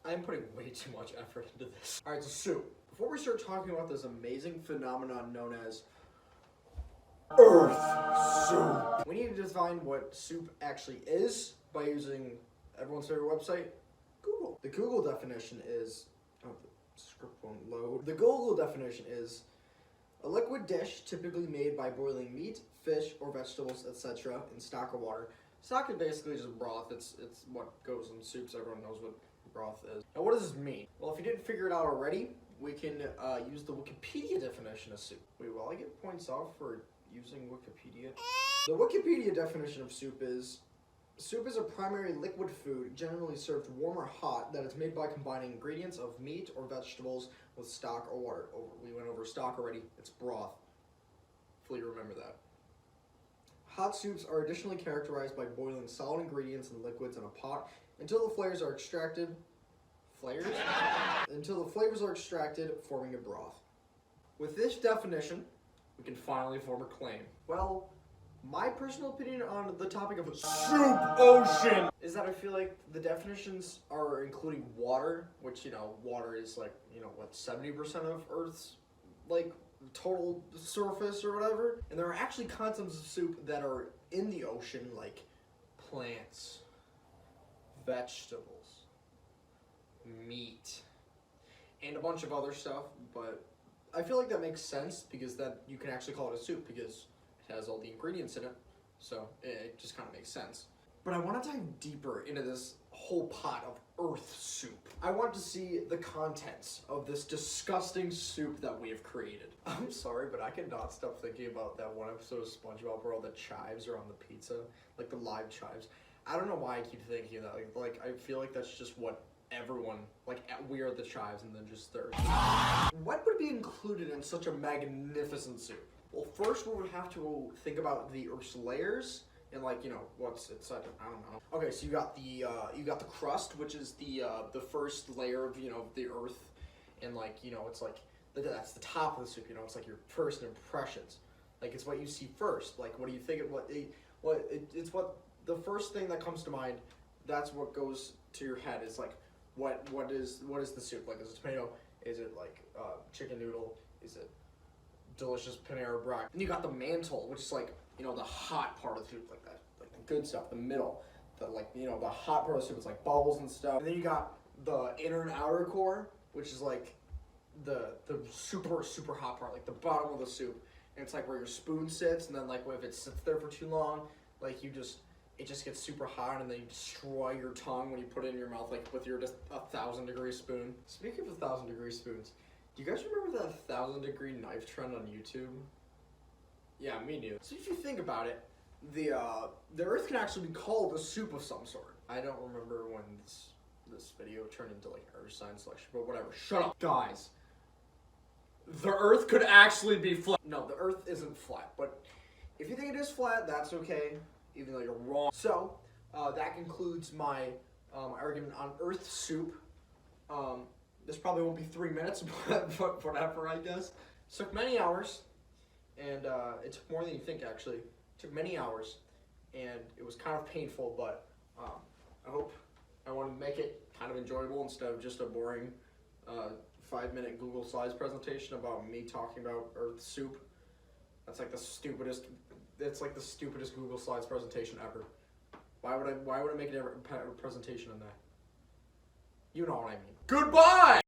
I'm putting way too much effort into this. Alright, so soup. Before we start talking about this amazing phenomenon known as Earth soup, we need to define what soup actually is by using everyone's favorite website, Google. The Google definition is, oh, the script won't load. The Google definition is a liquid dish typically made by boiling meat, fish, or vegetables, etc. in stock or water. Stock is basically just broth. It's what goes in soups. Everyone knows what broth is. Now, what does this mean? Well, if you didn't figure it out already, we can use the Wikipedia definition of soup. Wait, will I get points off for using Wikipedia? The Wikipedia definition of soup is a primary liquid food, generally served warm or hot, that is made by combining ingredients of meat or vegetables with stock or water. We went over stock already. It's broth. Hopefully you remember that. Hot soups are additionally characterized by boiling solid ingredients and liquids in a pot until the flavors are extracted. Until the flavors are extracted, forming a broth. With this definition, we can finally form a claim. Well, my personal opinion on the topic of soup ocean is that I feel like the definitions are including water, which, water is like, 70% of Earth's, total surface or whatever. And there are actually concepts of soup that are in the ocean, like plants, vegetables, meat, and a bunch of other stuff, but I feel like that makes sense because that you can actually call it a soup because it has all the ingredients in it, so it just kind of makes sense. But I want to dive deeper into this whole pot of Earth soup. I want to see the contents of this disgusting soup that we have created. I'm sorry, but I cannot stop thinking about that one episode of SpongeBob where all the chives are on the pizza, like the live chives. I don't know why I keep thinking of that. Like I feel like that's just what everyone, we are the chives and then just they're. What would be included in such a magnificent soup? Well, first we would have to think about the Earth's layers and what's inside. I don't know. Okay, so you got the crust, which is the first layer of the Earth, and it's like that's the top of the soup. It's like your first impressions. Like it's what you see first. Like what do you think? It's what the first thing that comes to mind. That's what goes to your head. Is like what is the soup? Like is it tomato? Is it chicken noodle? Is it delicious Panera Bread? And you got the mantle, which is the hot part of the soup, like that, like the good stuff. The middle, the hot part of the soup is like bubbles and stuff. And then you got the inner and outer core, which is like the super super hot part, like the bottom of the soup. And it's like where your spoon sits, and then if it sits there for too long, it just gets super hot, and then you destroy your tongue when you put it in your mouth, with your just 1,000-degree spoon. Speaking of 1,000-degree spoons, do you guys remember that 1,000-degree knife trend on YouTube? Yeah, me neither. So if you think about it, the Earth can actually be called a soup of some sort. I don't remember when this video turned into Earth science lecture, but whatever. Shut up, guys. The Earth could actually be flat. No, the Earth isn't flat, but if you think it is flat, that's okay, even though you're wrong. So that concludes my argument on Earth soup. This probably won't be 3 minutes, but whatever, I guess. It took many hours. And it took more than you think, actually. It took many hours, and it was kind of painful, but I want to make it kind of enjoyable instead of just a boring 5-minute Google Slides presentation about me talking about Earth soup. That's the stupidest Google Slides presentation ever. Why would I make a presentation on that? You know what I mean. Goodbye!